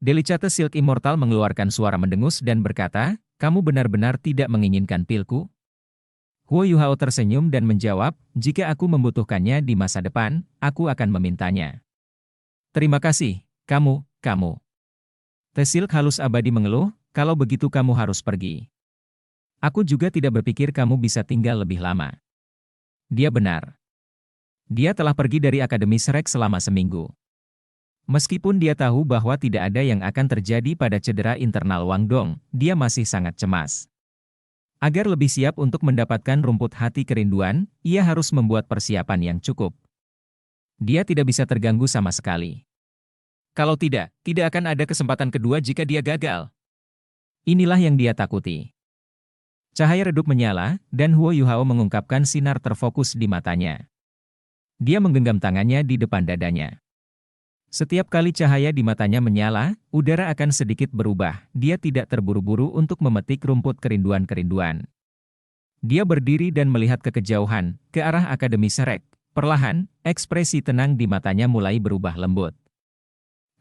Delicate Silk Immortal mengeluarkan suara mendengus dan berkata, kamu benar-benar tidak menginginkan pilku? Huo Yuhao tersenyum dan menjawab, jika aku membutuhkannya di masa depan, aku akan memintanya. Terima kasih, kamu. Silk halus abadi mengeluh, kalau begitu kamu harus pergi. Aku juga tidak berpikir kamu bisa tinggal lebih lama. Dia benar. Dia telah pergi dari Akademi Shrek selama seminggu. Meskipun dia tahu bahwa tidak ada yang akan terjadi pada cedera internal Wang Dong, dia masih sangat cemas. Agar lebih siap untuk mendapatkan rumput hati kerinduan, ia harus membuat persiapan yang cukup. Dia tidak bisa terganggu sama sekali. Kalau tidak akan ada kesempatan kedua jika dia gagal. Inilah yang dia takuti. Cahaya redup menyala, dan Huo Yuhao mengungkapkan sinar terfokus di matanya. Dia menggenggam tangannya di depan dadanya. Setiap kali cahaya di matanya menyala, udara akan sedikit berubah. Dia tidak terburu-buru untuk memetik rumput kerinduan-kerinduan. Dia berdiri dan melihat ke kejauhan, ke arah Akademi Shrek. Perlahan, ekspresi tenang di matanya mulai berubah lembut.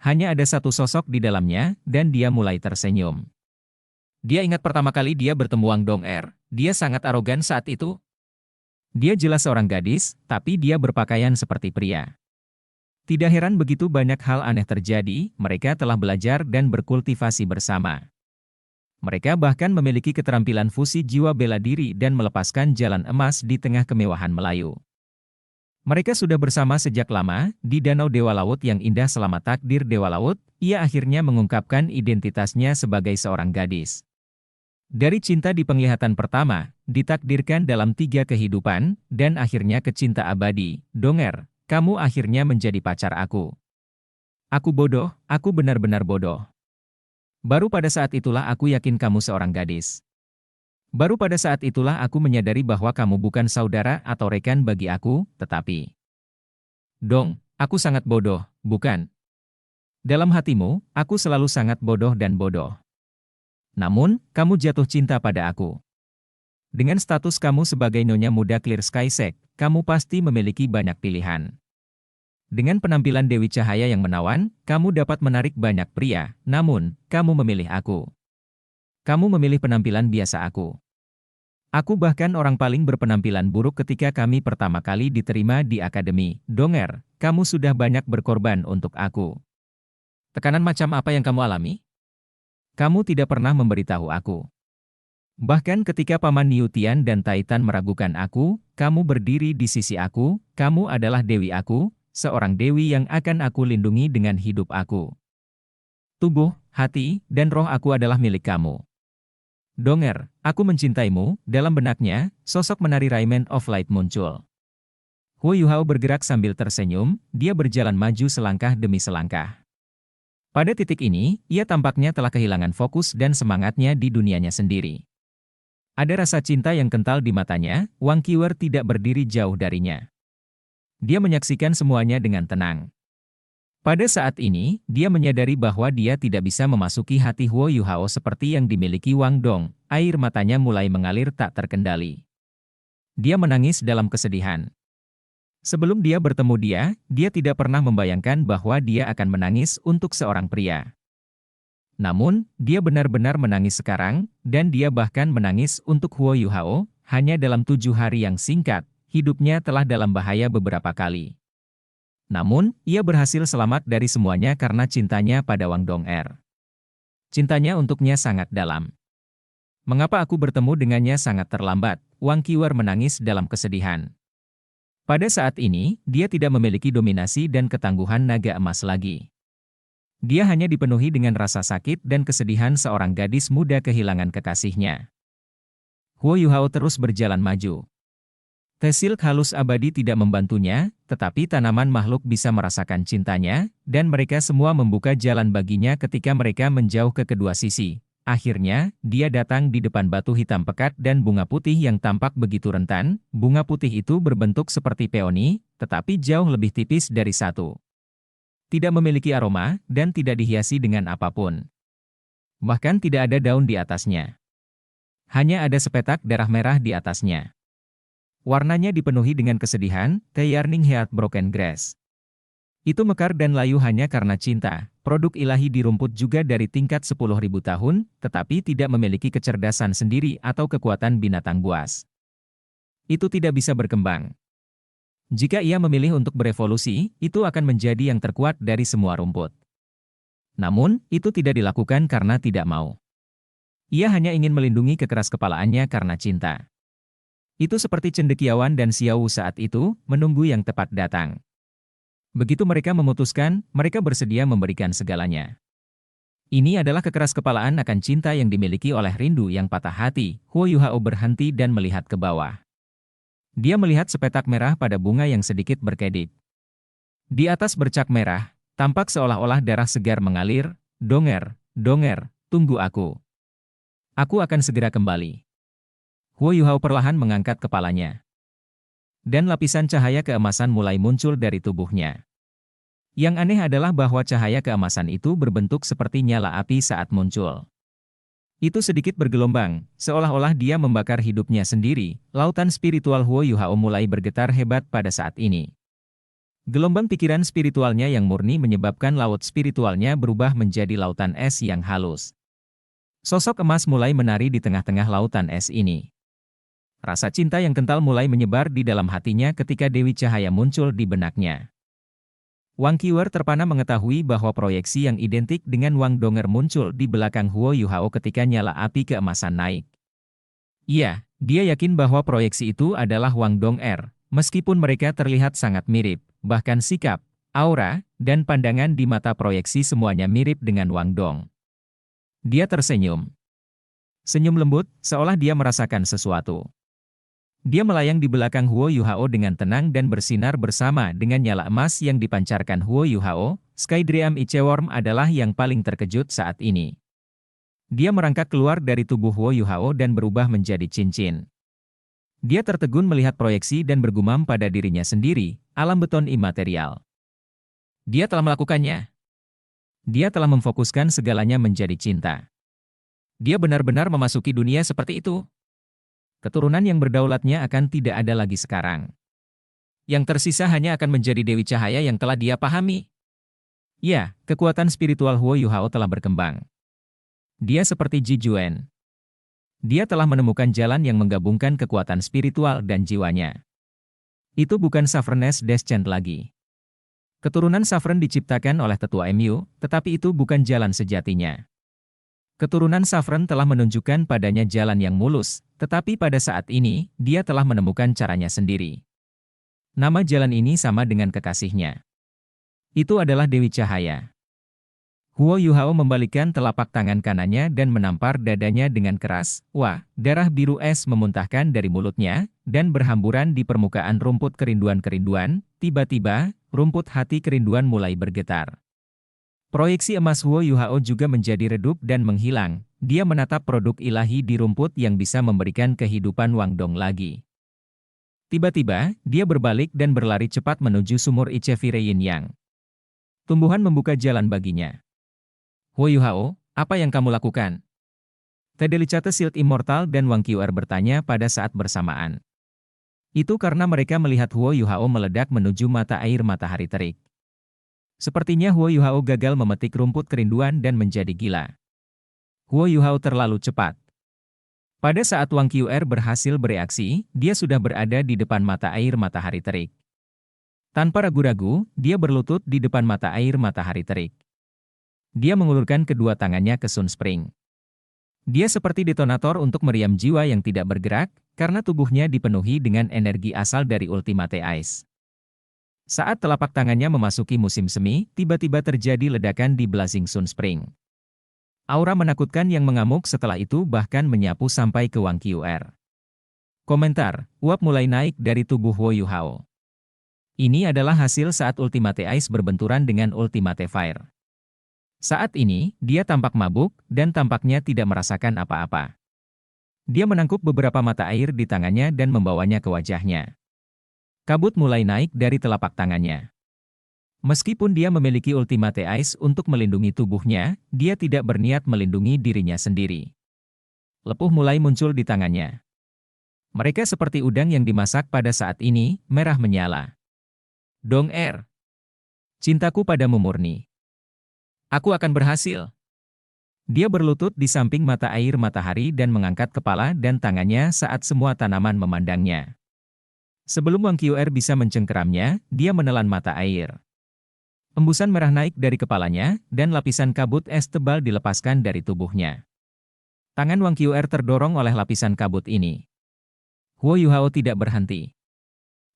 Hanya ada satu sosok di dalamnya, dan dia mulai tersenyum. Dia ingat pertama kali dia bertemu Wang Dong-er. Dia sangat arogan saat itu. Dia jelas seorang gadis, tapi dia berpakaian seperti pria. Tidak heran begitu banyak hal aneh terjadi, mereka telah belajar dan berkultivasi bersama. Mereka bahkan memiliki keterampilan fusi jiwa bela diri dan melepaskan jalan emas di tengah kemewahan Melayu. Mereka sudah bersama sejak lama, di Danau Dewa Laut yang indah selama takdir Dewa Laut, ia akhirnya mengungkapkan identitasnya sebagai seorang gadis. Dari cinta di penglihatan pertama, ditakdirkan dalam 3 kehidupan, dan akhirnya ke cinta abadi, Dong-er. Kamu akhirnya menjadi pacar aku. Aku bodoh, aku benar-benar bodoh. Baru pada saat itulah aku yakin kamu seorang gadis. Baru pada saat itulah aku menyadari bahwa kamu bukan saudara atau rekan bagi aku, tetapi... Dong, aku sangat bodoh, bukan? Dalam hatimu, aku selalu sangat bodoh dan bodoh. Namun, kamu jatuh cinta pada aku. Dengan status kamu sebagai nyonya muda Clear Sky Sect, kamu pasti memiliki banyak pilihan. Dengan penampilan Dewi Cahaya yang menawan, kamu dapat menarik banyak pria, namun, kamu memilih aku. Kamu memilih penampilan biasa aku. Aku bahkan orang paling berpenampilan buruk ketika kami pertama kali diterima di Akademi. Dong-er, kamu sudah banyak berkorban untuk aku. Tekanan macam apa yang kamu alami? Kamu tidak pernah memberitahu aku. Bahkan ketika Paman Niu Tian dan Taitan meragukan aku, kamu berdiri di sisi aku, kamu adalah dewi aku, seorang dewi yang akan aku lindungi dengan hidup aku. Tubuh, hati, dan roh aku adalah milik kamu. Dong-er, aku mencintaimu. Dalam benaknya, sosok menari Raiment of Light muncul. Huo Yuhao bergerak sambil tersenyum, dia berjalan maju selangkah demi selangkah. Pada titik ini, ia tampaknya telah kehilangan fokus dan semangatnya di dunianya sendiri. Ada rasa cinta yang kental di matanya, Wang Qiwer tidak berdiri jauh darinya. Dia menyaksikan semuanya dengan tenang. Pada saat ini, dia menyadari bahwa dia tidak bisa memasuki hati Huo Yuhao seperti yang dimiliki Wang Dong. Air matanya mulai mengalir tak terkendali. Dia menangis dalam kesedihan. Sebelum dia bertemu dia tidak pernah membayangkan bahwa dia akan menangis untuk seorang pria. Namun, dia benar-benar menangis sekarang, dan dia bahkan menangis untuk Huo Yuhao, hanya dalam 7 hari yang singkat. Hidupnya telah dalam bahaya beberapa kali. Namun, ia berhasil selamat dari semuanya karena cintanya pada Wang Dong-er. Cintanya untuknya sangat dalam. Mengapa aku bertemu dengannya sangat terlambat? Wang Qiwer menangis dalam kesedihan. Pada saat ini, dia tidak memiliki dominasi dan ketangguhan naga emas lagi. Dia hanya dipenuhi dengan rasa sakit dan kesedihan seorang gadis muda kehilangan kekasihnya. Huo Yuhao terus berjalan maju. Silk halus abadi tidak membantunya, tetapi tanaman makhluk bisa merasakan cintanya, dan mereka semua membuka jalan baginya ketika mereka menjauh ke kedua sisi. Akhirnya, dia datang di depan batu hitam pekat dan bunga putih yang tampak begitu rentan. Bunga putih itu berbentuk seperti peoni, tetapi jauh lebih tipis dari satu. Tidak memiliki aroma, dan tidak dihiasi dengan apapun. Bahkan tidak ada daun di atasnya. Hanya ada sepetak darah merah di atasnya. Warnanya dipenuhi dengan kesedihan, The Yearning Heartbroken Grass. Itu mekar dan layu hanya karena cinta. Produk ilahi di rumput juga dari tingkat 10.000 tahun, tetapi tidak memiliki kecerdasan sendiri atau kekuatan binatang buas. Itu tidak bisa berkembang. Jika ia memilih untuk berevolusi, itu akan menjadi yang terkuat dari semua rumput. Namun, itu tidak dilakukan karena tidak mau. Ia hanya ingin melindungi kekeraskepalaannya karena cinta. Itu seperti cendekiawan dan Xiao Wu saat itu, menunggu yang tepat datang. Begitu mereka memutuskan, mereka bersedia memberikan segalanya. Ini adalah kekeraskepalaan akan cinta yang dimiliki oleh rindu yang patah hati. Huo Yuhao berhenti dan melihat ke bawah. Dia melihat sepetak merah pada bunga yang sedikit berkedip. Di atas bercak merah, tampak seolah-olah darah segar mengalir. Donger, donger, tunggu aku. Aku akan segera kembali. Huo Yuhao perlahan mengangkat kepalanya. Dan lapisan cahaya keemasan mulai muncul dari tubuhnya. Yang aneh adalah bahwa cahaya keemasan itu berbentuk seperti nyala api saat muncul. Itu sedikit bergelombang, seolah-olah dia membakar hidupnya sendiri. Lautan spiritual Huo Yuhao mulai bergetar hebat pada saat ini. Gelombang pikiran spiritualnya yang murni menyebabkan laut spiritualnya berubah menjadi lautan es yang halus. Sosok emas mulai menari di tengah-tengah lautan es ini. Rasa cinta yang kental mulai menyebar di dalam hatinya ketika Dewi Cahaya muncul di benaknya. Wang Qiuer terpana mengetahui bahwa proyeksi yang identik dengan Wang Donger muncul di belakang Huo Yuhao ketika nyala api keemasan naik. Iya, dia yakin bahwa proyeksi itu adalah Wang Donger, meskipun mereka terlihat sangat mirip, bahkan sikap, aura, dan pandangan di mata proyeksi semuanya mirip dengan Wang Dong. Dia tersenyum. Senyum lembut, seolah dia merasakan sesuatu. Dia melayang di belakang Huo Yuhao dengan tenang dan bersinar bersama dengan nyala emas yang dipancarkan Huo Yuhao. Sky Dream Icheworm adalah yang paling terkejut saat ini. Dia merangkak keluar dari tubuh Huo Yuhao dan berubah menjadi cincin. Dia tertegun melihat proyeksi dan bergumam pada dirinya sendiri, alam beton imaterial. Dia telah melakukannya. Dia telah memfokuskan segalanya menjadi cinta. Dia benar-benar memasuki dunia seperti itu. Keturunan yang berdaulatnya akan tidak ada lagi sekarang. Yang tersisa hanya akan menjadi Dewi Cahaya yang telah dia pahami. Ya, kekuatan spiritual Huo Yuhao telah berkembang. Dia seperti Ji Juan. Dia telah menemukan jalan yang menggabungkan kekuatan spiritual dan jiwanya. Itu bukan Saverness Descent lagi. Keturunan Savern diciptakan oleh tetua MU, tetapi itu bukan jalan sejatinya. Keturunan Savern telah menunjukkan padanya jalan yang mulus, tetapi pada saat ini, dia telah menemukan caranya sendiri. Nama jalan ini sama dengan kekasihnya. Itu adalah Dewi Cahaya. Huo Yuhao membalikkan telapak tangan kanannya dan menampar dadanya dengan keras. Wah, darah biru es memuntahkan dari mulutnya, dan berhamburan di permukaan rumput kerinduan-kerinduan. Tiba-tiba, rumput hati kerinduan mulai bergetar. Proyeksi emas Huo Yuhao juga menjadi redup dan menghilang. Dia menatap produk ilahi di rumput yang bisa memberikan kehidupan Wang Dong lagi. Tiba-tiba, dia berbalik dan berlari cepat menuju sumur Ichevire Yin Yang. Tumbuhan membuka jalan baginya. Huo Yuhao, apa yang kamu lakukan? Tedelicate Shield Immortal dan Wang Qiuer bertanya pada saat bersamaan. Itu karena mereka melihat Huo Yuhao meledak menuju mata air matahari terik. Sepertinya Huo Yuhao gagal memetik rumput kerinduan dan menjadi gila. Huo Yuhao terlalu cepat. Pada saat Wang Qiuer berhasil bereaksi, dia sudah berada di depan mata air matahari terik. Tanpa ragu-ragu, dia berlutut di depan mata air matahari terik. Dia mengulurkan kedua tangannya ke Sun Spring. Dia seperti detonator untuk meriam jiwa yang tidak bergerak, karena tubuhnya dipenuhi dengan energi asal dari Ultimate Ice. Saat telapak tangannya memasuki musim semi, tiba-tiba terjadi ledakan di Blazing Sun Spring. Aura menakutkan yang mengamuk setelah itu bahkan menyapu sampai ke Wang Qiuer. Komentar, uap mulai naik dari tubuh Huo Yuhao. Ini adalah hasil saat Ultimate Ice berbenturan dengan Ultimate Fire. Saat ini, dia tampak mabuk, dan tampaknya tidak merasakan apa-apa. Dia menangkup beberapa mata air di tangannya dan membawanya ke wajahnya. Kabut mulai naik dari telapak tangannya. Meskipun dia memiliki Ultimate Ice untuk melindungi tubuhnya, dia tidak berniat melindungi dirinya sendiri. Lepuh mulai muncul di tangannya. Mereka seperti udang yang dimasak pada saat ini, merah menyala. Dong Er. Cintaku padamu murni. Aku akan berhasil. Dia berlutut di samping mata air matahari dan mengangkat kepala dan tangannya saat semua tanaman memandangnya. Sebelum Wang Qr bisa mencengkeramnya, dia menelan mata air. Embusan merah naik dari kepalanya, dan lapisan kabut es tebal dilepaskan dari tubuhnya. Tangan Wang Qr terdorong oleh lapisan kabut ini. Huo Yuhao tidak berhenti.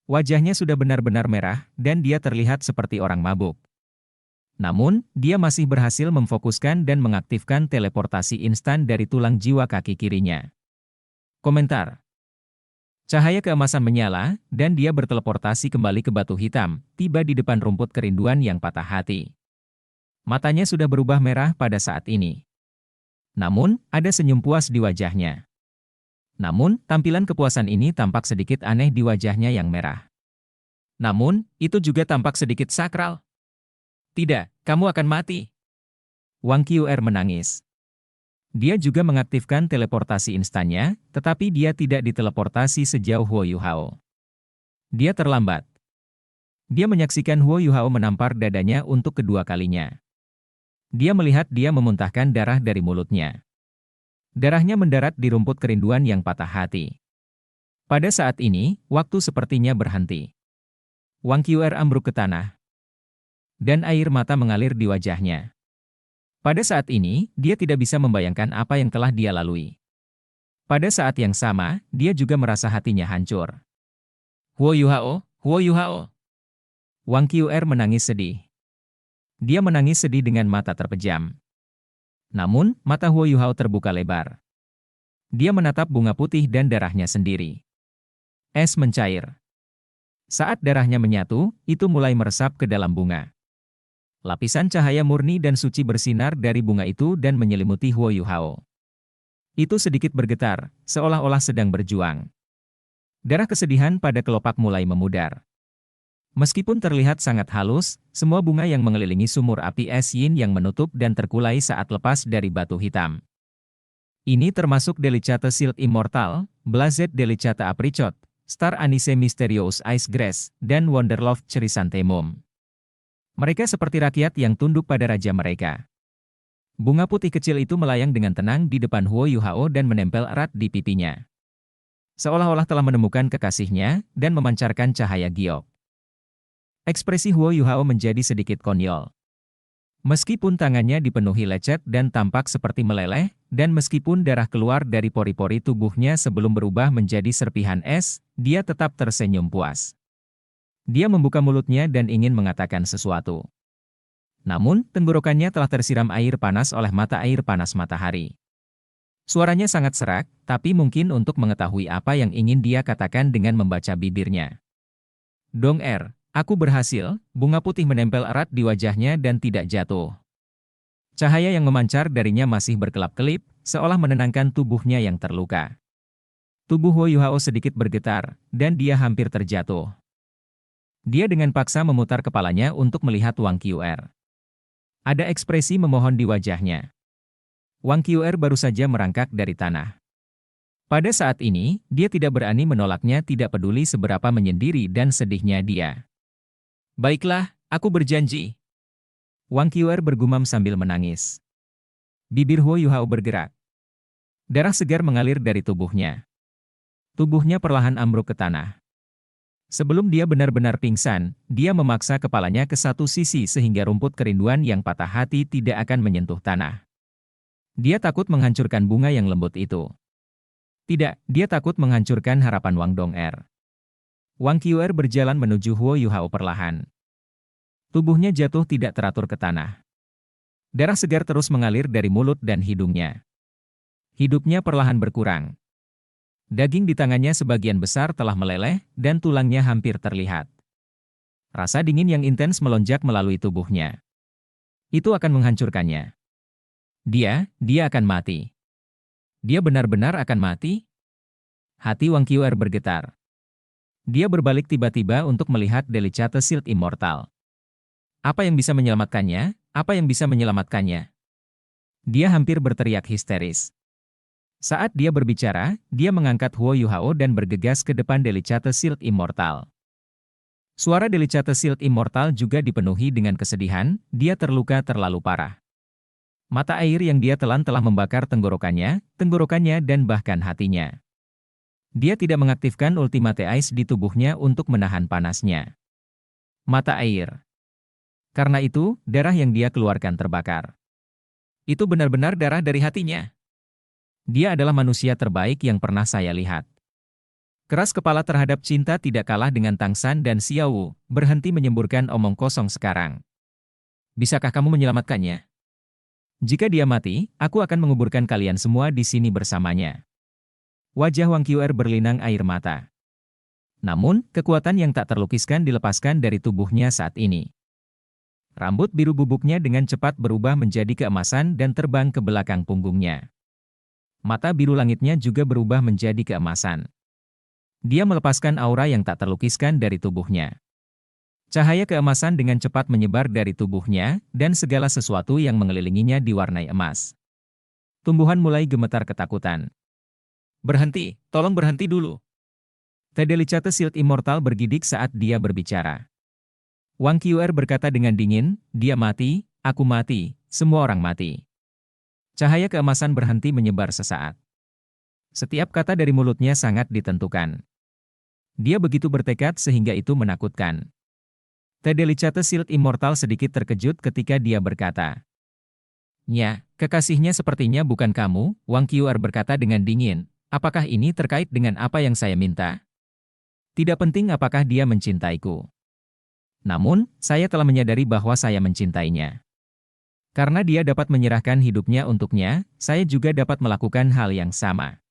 Wajahnya sudah benar-benar merah, dan dia terlihat seperti orang mabuk. Namun, dia masih berhasil memfokuskan dan mengaktifkan teleportasi instan dari tulang jiwa kaki kirinya. Komentar. Cahaya keemasan menyala, dan dia berteleportasi kembali ke batu hitam, tiba di depan rumput kerinduan yang patah hati. Matanya sudah berubah merah pada saat ini. Namun, ada senyum puas di wajahnya. Namun, tampilan kepuasan ini tampak sedikit aneh di wajahnya yang merah. Namun, itu juga tampak sedikit sakral. Tidak, kamu akan mati. Wang Qr menangis. Dia juga mengaktifkan teleportasi instannya, tetapi dia tidak diteleportasi sejauh Huo Yuhao. Dia terlambat. Dia menyaksikan Huo Yuhao menampar dadanya untuk kedua kalinya. Dia melihat dia memuntahkan darah dari mulutnya. Darahnya mendarat di rumput kerinduan yang patah hati. Pada saat ini, waktu sepertinya berhenti. Wang Qr ambruk ke tanah. Dan air mata mengalir di wajahnya. Pada saat ini, dia tidak bisa membayangkan apa yang telah dia lalui. Pada saat yang sama, dia juga merasa hatinya hancur. Huo Yuhao, Huo Yuhao. Wang Qr menangis sedih. Dia menangis sedih dengan mata terpejam. Namun, mata Huo Yuhao terbuka lebar. Dia menatap bunga putih dan darahnya sendiri. Es mencair. Saat darahnya menyatu, itu mulai meresap ke dalam bunga. Lapisan cahaya murni dan suci bersinar dari bunga itu dan menyelimuti Huo Yuhao. Itu sedikit bergetar, seolah-olah sedang berjuang. Darah kesedihan pada kelopak mulai memudar. Meskipun terlihat sangat halus, semua bunga yang mengelilingi sumur api es yin yang menutup dan terkulai saat lepas dari batu hitam. Ini termasuk Delicate Shield Immortal, Blazed Delicate Apricot, Star Anise Mysterious Ice Grass, dan Wonderlove Chrysanthemum. Mereka seperti rakyat yang tunduk pada raja mereka. Bunga putih kecil itu melayang dengan tenang di depan Huo Yuhao dan menempel erat di pipinya. Seolah-olah telah menemukan kekasihnya dan memancarkan cahaya giok. Ekspresi Huo Yuhao menjadi sedikit konyol. Meskipun tangannya dipenuhi lecet dan tampak seperti meleleh, dan meskipun darah keluar dari pori-pori tubuhnya sebelum berubah menjadi serpihan es, dia tetap tersenyum puas. Dia membuka mulutnya dan ingin mengatakan sesuatu. Namun, tenggorokannya telah tersiram air panas oleh mata air panas matahari. Suaranya sangat serak, tapi mungkin untuk mengetahui apa yang ingin dia katakan dengan membaca bibirnya. Dong aku berhasil, bunga putih menempel erat di wajahnya dan tidak jatuh. Cahaya yang memancar darinya masih berkelap-kelip, seolah menenangkan tubuhnya yang terluka. Tubuh Huo Yuhao sedikit bergetar, dan dia hampir terjatuh. Dia dengan paksa memutar kepalanya untuk melihat Wang Qr. Ada ekspresi memohon di wajahnya. Wang Qr baru saja merangkak dari tanah. Pada saat ini, dia tidak berani menolaknya, tidak peduli seberapa menyendiri dan sedihnya dia. Baiklah, aku berjanji. Wang Qr bergumam sambil menangis. Bibir Huo Yuhao bergerak. Darah segar mengalir dari tubuhnya. Tubuhnya perlahan ambruk ke tanah. Sebelum dia benar-benar pingsan, dia memaksa kepalanya ke satu sisi sehingga rumput kerinduan yang patah hati tidak akan menyentuh tanah. Dia takut menghancurkan bunga yang lembut itu. Tidak, dia takut menghancurkan harapan Wang Dong'er. Wang Qr berjalan menuju Huo Yuhao perlahan. Tubuhnya jatuh tidak teratur ke tanah. Darah segar terus mengalir dari mulut dan hidungnya. Hidupnya perlahan berkurang. Daging di tangannya sebagian besar telah meleleh, dan tulangnya hampir terlihat. Rasa dingin yang intens melonjak melalui tubuhnya. Itu akan menghancurkannya. Dia akan mati. Dia benar-benar akan mati? Hati Wang Qr bergetar. Dia berbalik tiba-tiba untuk melihat Delicate Shield Immortal. Apa yang bisa menyelamatkannya? Apa yang bisa menyelamatkannya? Dia hampir berteriak histeris. Saat dia berbicara, dia mengangkat Huo Yuhao dan bergegas ke depan Delicate Shield Immortal. Suara Delicate Shield Immortal juga dipenuhi dengan kesedihan, dia terluka terlalu parah. Mata air yang dia telan telah membakar tenggorokannya dan bahkan hatinya. Dia tidak mengaktifkan Ultimate Ice di tubuhnya untuk menahan panasnya. Mata air. Karena itu, darah yang dia keluarkan terbakar. Itu benar-benar darah dari hatinya. Dia adalah manusia terbaik yang pernah saya lihat. Keras kepala terhadap cinta tidak kalah dengan Tang San dan Xiao Wu, berhenti menyemburkan omong kosong sekarang. Bisakah kamu menyelamatkannya? Jika dia mati, aku akan menguburkan kalian semua di sini bersamanya. Wajah Wang Qiu'er berlinang air mata. Namun, kekuatan yang tak terlukiskan dilepaskan dari tubuhnya saat ini. Rambut biru bubuknya dengan cepat berubah menjadi keemasan dan terbang ke belakang punggungnya. Mata biru langitnya juga berubah menjadi keemasan. Dia melepaskan aura yang tak terlukiskan dari tubuhnya. Cahaya keemasan dengan cepat menyebar dari tubuhnya, dan segala sesuatu yang mengelilinginya diwarnai emas. Tumbuhan mulai gemetar ketakutan. Berhenti, tolong berhenti dulu. The Delicate Shield Immortal bergidik saat dia berbicara. Wang Qiu'er berkata dengan dingin, dia mati, aku mati, semua orang mati. Cahaya keemasan berhenti menyebar sesaat. Setiap kata dari mulutnya sangat ditentukan. Dia begitu bertekad sehingga itu menakutkan. The Delicate Shield Immortal sedikit terkejut ketika dia berkata, "Nya, kekasihnya sepertinya bukan kamu," Wang Qiu'er berkata dengan dingin, "apakah ini terkait dengan apa yang saya minta? Tidak penting apakah dia mencintaiku. Namun, saya telah menyadari bahwa saya mencintainya. Karena dia dapat menyerahkan hidupnya untuknya, saya juga dapat melakukan hal yang sama.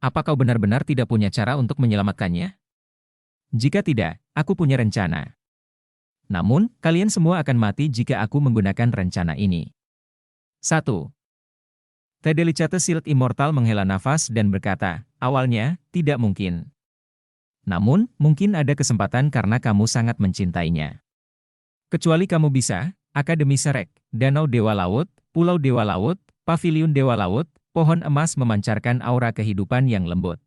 Apa kau benar-benar tidak punya cara untuk menyelamatkannya? Jika tidak, aku punya rencana. Namun, kalian semua akan mati jika aku menggunakan rencana ini." 1. The Delicate Shield Immortal menghela nafas dan berkata, "Awalnya, tidak mungkin. Namun, mungkin ada kesempatan karena kamu sangat mencintainya. Kecuali kamu bisa, Akademi Shrek, Danau Dewa Laut, Pulau Dewa Laut, Paviliun Dewa Laut, pohon emas memancarkan aura kehidupan yang lembut.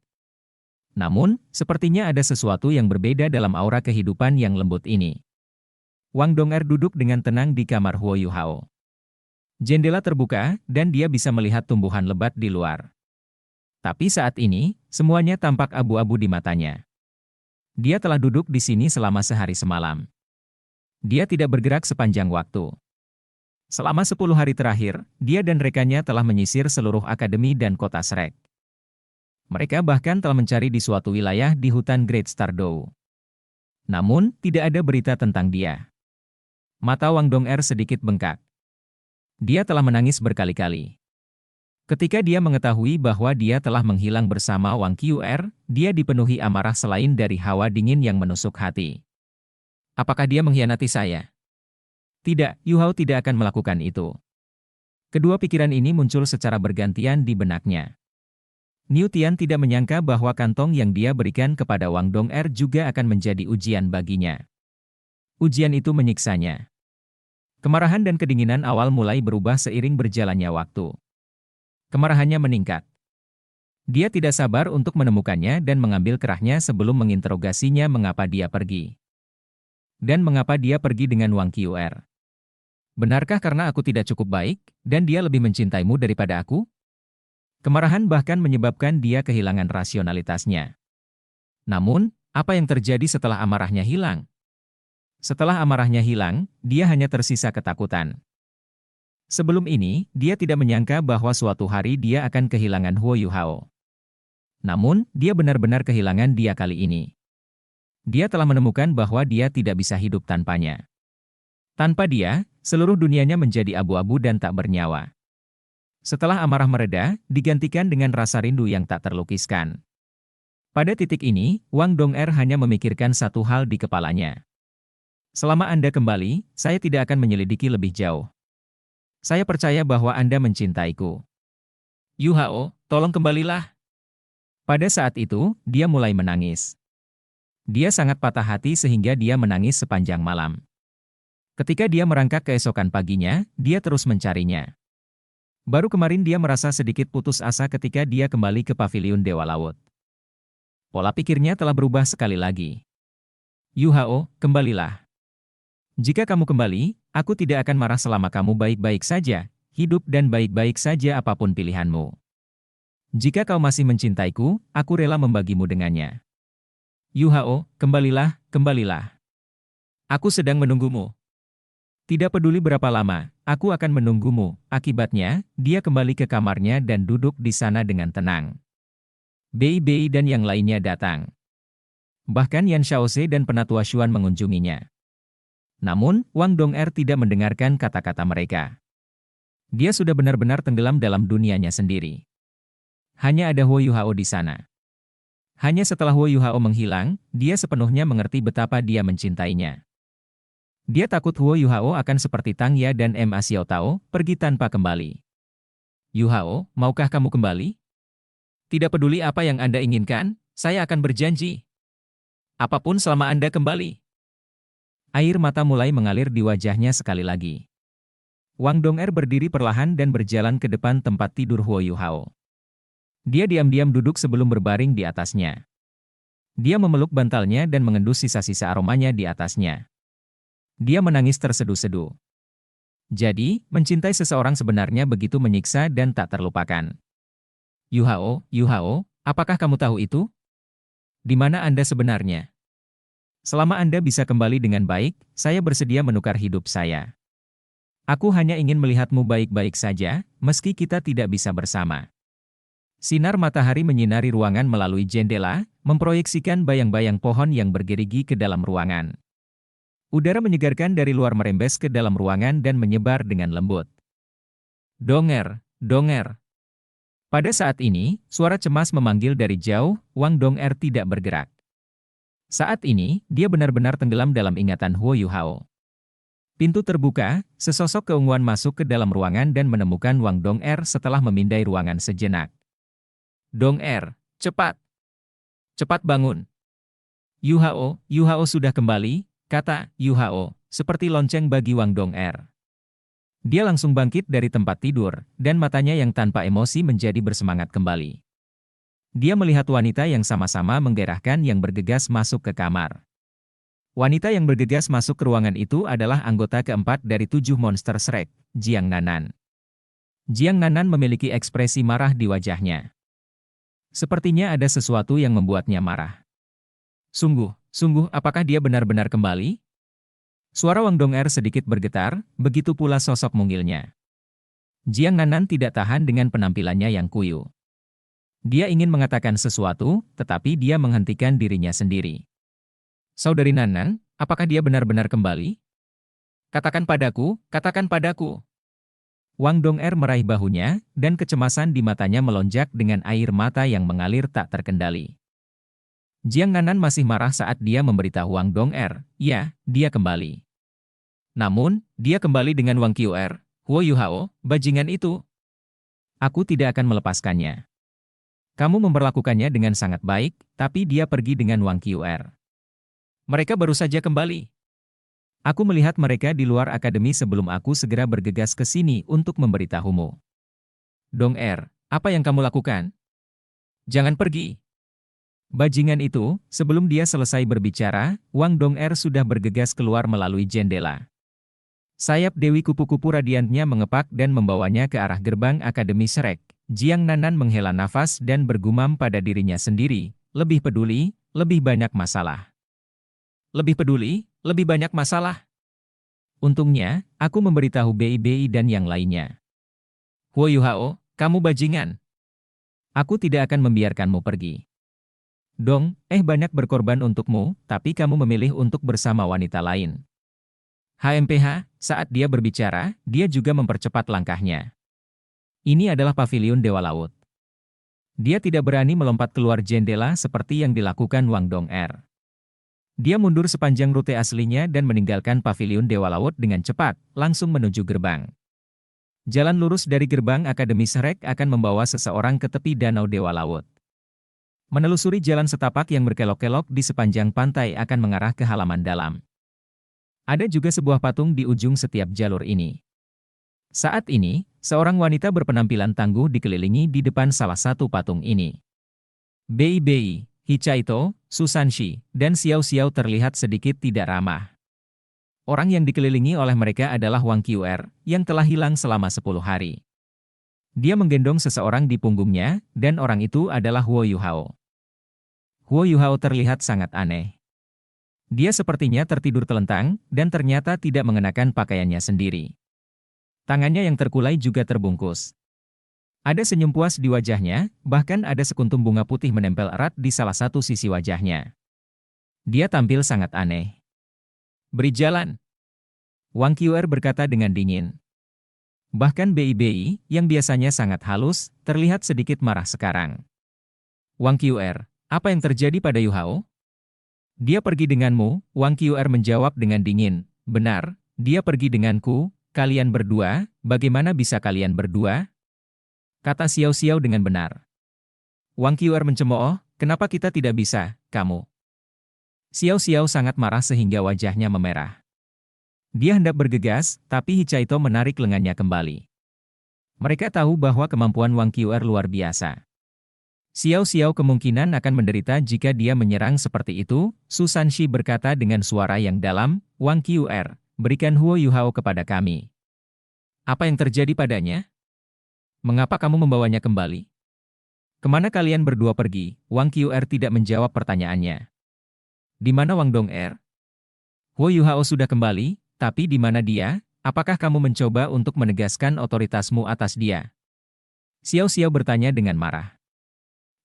Namun, sepertinya ada sesuatu yang berbeda dalam aura kehidupan yang lembut ini." Wang Dong'er duduk dengan tenang di kamar Huo Yuhao. Jendela terbuka, dan dia bisa melihat tumbuhan lebat di luar. Tapi saat ini, semuanya tampak abu-abu di matanya. Dia telah duduk di sini selama sehari semalam. Dia tidak bergerak sepanjang waktu. Selama 10 hari terakhir, dia dan rekannya telah menyisir seluruh akademi dan kota Shrek. Mereka bahkan telah mencari di suatu wilayah di hutan Great Stardow. Namun, tidak ada berita tentang dia. Mata Wang Dong'er sedikit bengkak. Dia telah menangis berkali-kali. Ketika dia mengetahui bahwa dia telah menghilang bersama Wang Qiu'er, dia dipenuhi amarah selain dari hawa dingin yang menusuk hati. Apakah dia mengkhianati saya? Tidak, Yu Hao tidak akan melakukan itu. Kedua pikiran ini muncul secara bergantian di benaknya. Niu Tian tidak menyangka bahwa kantong yang dia berikan kepada Wang Dong'er juga akan menjadi ujian baginya. Ujian itu menyiksanya. Kemarahan dan kedinginan awal mulai berubah seiring berjalannya waktu. Kemarahannya meningkat. Dia tidak sabar untuk menemukannya dan mengambil kerahnya sebelum menginterogasinya mengapa dia pergi. Dan mengapa dia pergi dengan Wang Qiu'er. Benarkah karena aku tidak cukup baik, dan dia lebih mencintaimu daripada aku? Kemarahan bahkan menyebabkan dia kehilangan rasionalitasnya. Namun, apa yang terjadi setelah amarahnya hilang? Setelah amarahnya hilang, dia hanya tersisa ketakutan. Sebelum ini, dia tidak menyangka bahwa suatu hari dia akan kehilangan Huo Yuhao. Namun, dia benar-benar kehilangan dia kali ini. Dia telah menemukan bahwa dia tidak bisa hidup tanpanya. Tanpa dia, seluruh dunianya menjadi abu-abu dan tak bernyawa. Setelah amarah mereda, digantikan dengan rasa rindu yang tak terlukiskan. Pada titik ini, Wang Dong'er hanya memikirkan satu hal di kepalanya. Selama Anda kembali, saya tidak akan menyelidiki lebih jauh. Saya percaya bahwa Anda mencintaiku. Yu Hao, tolong kembalilah. Pada saat itu, dia mulai menangis. Dia sangat patah hati sehingga dia menangis sepanjang malam. Ketika dia merangkak keesokan paginya, dia terus mencarinya. Baru kemarin dia merasa sedikit putus asa ketika dia kembali ke Paviliun Dewa Laut. Pola pikirnya telah berubah sekali lagi. Yu Hao, kembalilah. Jika kamu kembali, aku tidak akan marah selama kamu baik-baik saja, hidup dan baik-baik saja apapun pilihanmu. Jika kau masih mencintaiku, aku rela membagimu dengannya. Yu Hao, kembalilah, kembalilah. Aku sedang menunggumu. Tidak peduli berapa lama, aku akan menunggumu. Akibatnya, dia kembali ke kamarnya dan duduk di sana dengan tenang. Bei dan yang lainnya datang. Bahkan Yan Xiaoze dan Penatua Xuan mengunjunginya. Namun, Wang Dong'er tidak mendengarkan kata-kata mereka. Dia sudah benar-benar tenggelam dalam dunianya sendiri. Hanya ada Huo Yuhao di sana. Hanya setelah Huo Yuhao menghilang, dia sepenuhnya mengerti betapa dia mencintainya. Dia takut Huo Yuhao akan seperti Tang Ya dan Ma Xiaotao, pergi tanpa kembali. Yuhao, maukah kamu kembali? Tidak peduli apa yang Anda inginkan, saya akan berjanji. Apapun selama Anda kembali. Air mata mulai mengalir di wajahnya sekali lagi. Wang Dong'er berdiri perlahan dan berjalan ke depan tempat tidur Huo Yuhao. Dia diam-diam duduk sebelum berbaring di atasnya. Dia memeluk bantalnya dan mengendus sisa-sisa aromanya di atasnya. Dia menangis terseduh-seduh. Jadi, mencintai seseorang sebenarnya begitu menyiksa dan tak terlupakan. Yuhao, apakah kamu tahu itu? Di mana Anda sebenarnya? Selama Anda bisa kembali dengan baik, saya bersedia menukar hidup saya. Aku hanya ingin melihatmu baik-baik saja, meski kita tidak bisa bersama. Sinar matahari menyinari ruangan melalui jendela, memproyeksikan bayang-bayang pohon yang bergerigi ke dalam ruangan. Udara menyegarkan dari luar merembes ke dalam ruangan dan menyebar dengan lembut. Dong'er, Dong'er. Pada saat ini, suara cemas memanggil dari jauh, Wang Dong'er tidak bergerak. Saat ini, dia benar-benar tenggelam dalam ingatan Huo Yuhao. Pintu terbuka, sesosok keunguan masuk ke dalam ruangan dan menemukan Wang Dong'er setelah memindai ruangan sejenak. Dong'er, cepat! Cepat bangun! Yuhao sudah kembali, kata Yuhao, seperti lonceng bagi Wang Dong'er. Dia langsung bangkit dari tempat tidur, dan matanya yang tanpa emosi menjadi bersemangat kembali. Dia melihat wanita yang sama-sama menggairahkan yang bergegas masuk ke kamar. Wanita yang bergegas masuk ke ruangan itu adalah anggota keempat dari 7 monster Shrek, Jiang Nanan. Jiang Nanan memiliki ekspresi marah di wajahnya. Sepertinya ada sesuatu yang membuatnya marah. Sungguh, apakah dia benar-benar kembali? Suara Wang Dong'er sedikit bergetar, begitu pula sosok mungilnya. Jiang Nanan tidak tahan dengan penampilannya yang kuyu. Dia ingin mengatakan sesuatu, tetapi dia menghentikan dirinya sendiri. Saudari Nanan, apakah dia benar-benar kembali? Katakan padaku, katakan padaku. Wang Dong'er meraih bahunya, dan kecemasan di matanya melonjak dengan air mata yang mengalir tak terkendali. Jiang Nanan masih marah saat dia memberitahu Wang Dong'er, ya, dia kembali. Namun, dia kembali dengan Wang Qiu'er, Huo Yuhao, bajingan itu. Aku tidak akan melepaskannya. Kamu memperlakukannya dengan sangat baik, tapi dia pergi dengan Wang Qiu'er. Mereka baru saja kembali. Aku melihat mereka di luar akademi sebelum aku segera bergegas ke sini untuk memberitahumu. Dong'er, apa yang kamu lakukan? Jangan pergi. Bajingan itu, sebelum dia selesai berbicara, Wang Dong'er sudah bergegas keluar melalui jendela. Sayap Dewi kupu-kupu radiantnya mengepak dan membawanya ke arah gerbang Akademi Shrek. Jiang Nanan menghela nafas dan bergumam pada dirinya sendiri, lebih peduli, lebih banyak masalah. Lebih peduli, lebih banyak masalah. Untungnya, aku memberitahu Bei dan yang lainnya. Huo Yuhao, kamu bajingan. Aku tidak akan membiarkanmu pergi. Banyak berkorban untukmu, tapi kamu memilih untuk bersama wanita lain. HMPH, saat dia berbicara, dia juga mempercepat langkahnya. Ini adalah pavilion Dewa Laut. Dia tidak berani melompat keluar jendela seperti yang dilakukan Wang Dong'er. Dia mundur sepanjang rute aslinya dan meninggalkan pavilion Dewa Laut dengan cepat, langsung menuju gerbang. Jalan lurus dari gerbang Akademi Shrek akan membawa seseorang ke tepi Danau Dewa Laut. Menelusuri jalan setapak yang berkelok-kelok di sepanjang pantai akan mengarah ke halaman dalam. Ada juga sebuah patung di ujung setiap jalur ini. Saat ini, seorang wanita berpenampilan tangguh dikelilingi di depan salah satu patung ini. Bei, Hichaito, Susanshi, dan Xiao Xiao terlihat sedikit tidak ramah. Orang yang dikelilingi oleh mereka adalah Wang Qr, yang telah hilang selama 10 hari. Dia menggendong seseorang di punggungnya, dan orang itu adalah Huo Yuhao. Huo Yuhao terlihat sangat aneh. Dia sepertinya tertidur telentang, dan ternyata tidak mengenakan pakaiannya sendiri. Tangannya yang terkulai juga terbungkus. Ada senyum puas di wajahnya, bahkan ada sekuntum bunga putih menempel erat di salah satu sisi wajahnya. Dia tampil sangat aneh. Beri jalan. Wang Qr berkata dengan dingin. Bahkan Bei, yang biasanya sangat halus, terlihat sedikit marah sekarang. Wang Qr, apa yang terjadi pada Yuhao? Dia pergi denganmu, Wang Qr menjawab dengan dingin. Benar, dia pergi denganku, kalian berdua, bagaimana bisa kalian berdua? Kata Xiao Xiao dengan benar. Wang Qr mencemooh, kenapa kita tidak bisa, kamu? Xiao Xiao sangat marah sehingga wajahnya memerah. Dia hendak bergegas, tapi Hichaito menarik lengannya kembali. Mereka tahu bahwa kemampuan Wang Qr luar biasa. Xiao Xiao kemungkinan akan menderita jika dia menyerang seperti itu, Susanshi berkata dengan suara yang dalam, Wang Qr, berikan Huo Yuhao kepada kami. Apa yang terjadi padanya? Mengapa kamu membawanya kembali? Kemana kalian berdua pergi? Wang Qr tidak menjawab pertanyaannya. Di mana Wang Dong'er? Huo Yuhao sudah kembali, tapi di mana dia? Apakah kamu mencoba untuk menegaskan otoritasmu atas dia? Xiao Xiao bertanya dengan marah.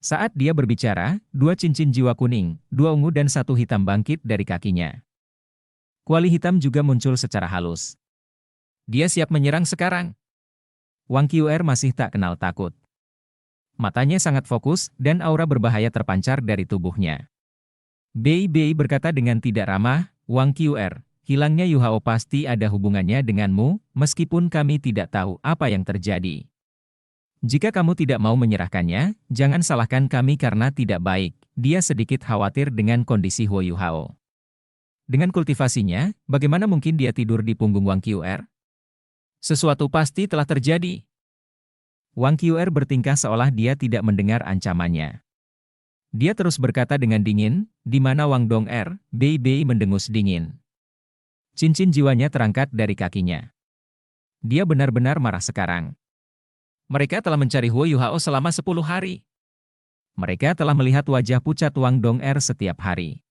Saat dia berbicara, 2 cincin jiwa kuning, 2 ungu dan 1 hitam bangkit dari kakinya. Kuali hitam juga muncul secara halus. Dia siap menyerang sekarang. Wang Qr masih tak kenal takut. Matanya sangat fokus, dan aura berbahaya terpancar dari tubuhnya. Bei berkata dengan tidak ramah, Wang Qr, hilangnya Yuhao pasti ada hubungannya denganmu, meskipun kami tidak tahu apa yang terjadi. Jika kamu tidak mau menyerahkannya, jangan salahkan kami karena tidak baik. Dia sedikit khawatir dengan kondisi Huo Yuhao. Dengan kultivasinya, bagaimana mungkin dia tidur di punggung Wang Qr? Sesuatu pasti telah terjadi. Wang Qr bertingkah seolah dia tidak mendengar ancamannya. Dia terus berkata dengan dingin, di mana Wang Dong'er? Bei mendengus dingin. Cincin jiwanya terangkat dari kakinya. Dia benar-benar marah sekarang. Mereka telah mencari Huo Yuhao selama 10 hari. Mereka telah melihat wajah pucat Wang Dong'er setiap hari.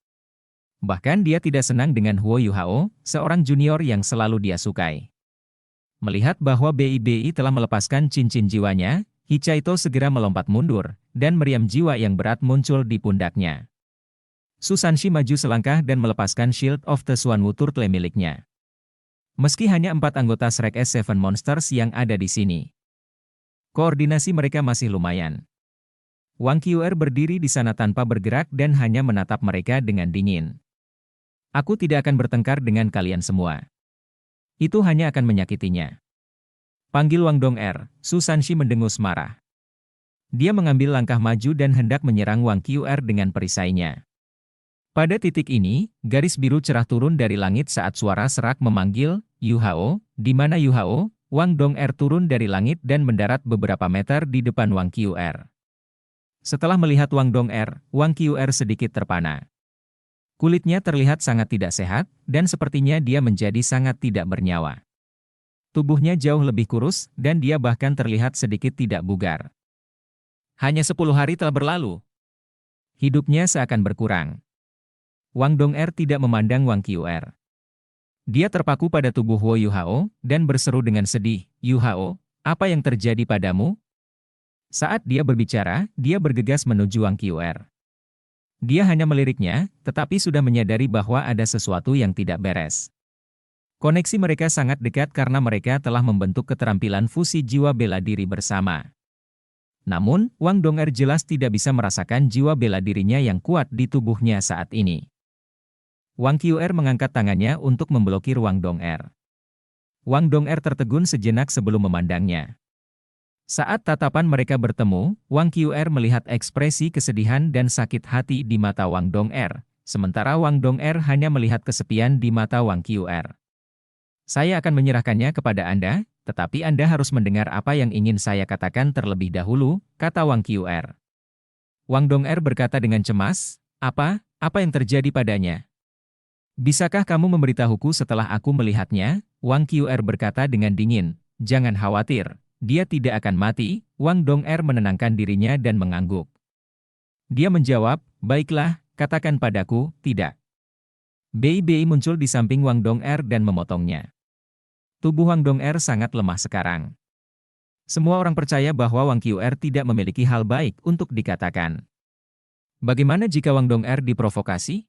Bahkan dia tidak senang dengan Huo Yuhao, seorang junior yang selalu dia sukai. Melihat bahwa Bei telah melepaskan cincin jiwanya, Hichaito segera melompat mundur, dan meriam jiwa yang berat muncul di pundaknya. Susanshi maju selangkah dan melepaskan Shield of the Xuanwu Turtle miliknya. Meski hanya 4 anggota Shrek S7 Monsters yang ada di sini, koordinasi mereka masih lumayan. Wang Qr berdiri di sana tanpa bergerak dan hanya menatap mereka dengan dingin. Aku tidak akan bertengkar dengan kalian semua. Itu hanya akan menyakitinya. Panggil Wang Dong'er, Susanshi mendengus marah. Dia mengambil langkah maju dan hendak menyerang Wang Qr dengan perisainya. Pada titik ini, garis biru cerah turun dari langit saat suara serak memanggil, Yuhao, di mana Yuhao? Wang Dong'er turun dari langit dan mendarat beberapa meter di depan Wang Qr. Setelah melihat Wang Dong'er, Wang Qr sedikit terpana. Kulitnya terlihat sangat tidak sehat, dan sepertinya dia menjadi sangat tidak bernyawa. Tubuhnya jauh lebih kurus, dan dia bahkan terlihat sedikit tidak bugar. Hanya 10 hari telah berlalu. Hidupnya seakan berkurang. Wang Dong'er tidak memandang Wang Qr. Dia terpaku pada tubuh Huo Yuhao, dan berseru dengan sedih, Yuhao, apa yang terjadi padamu? Saat dia berbicara, dia bergegas menuju Wang Qr. Dia hanya meliriknya, tetapi sudah menyadari bahwa ada sesuatu yang tidak beres. Koneksi mereka sangat dekat karena mereka telah membentuk keterampilan fusi jiwa bela diri bersama. Namun, Wang Dong'er jelas tidak bisa merasakan jiwa bela dirinya yang kuat di tubuhnya saat ini. Wang Qr mengangkat tangannya untuk memblokir Wang Dong'er. Wang Dong'er tertegun sejenak sebelum memandangnya. Saat tatapan mereka bertemu, Wang Qr melihat ekspresi kesedihan dan sakit hati di mata Wang Dong'er, sementara Wang Dong'er hanya melihat kesepian di mata Wang Qr. Saya akan menyerahkannya kepada Anda, tetapi Anda harus mendengar apa yang ingin saya katakan terlebih dahulu, kata Wang Qr. Wang Dong'er berkata dengan cemas, apa? Apa yang terjadi padanya? Bisakah kamu memberitahuku setelah aku melihatnya? Wang Qr berkata dengan dingin. Jangan khawatir, dia tidak akan mati. Wang Dong'er menenangkan dirinya dan mengangguk. Dia menjawab, baiklah, katakan padaku, tidak. Bei Bei muncul di samping Wang Dong'er dan memotongnya. Tubuh Wang Dong'er sangat lemah sekarang. Semua orang percaya bahwa Wang Qr tidak memiliki hal baik untuk dikatakan. Bagaimana jika Wang Dong'er diprovokasi?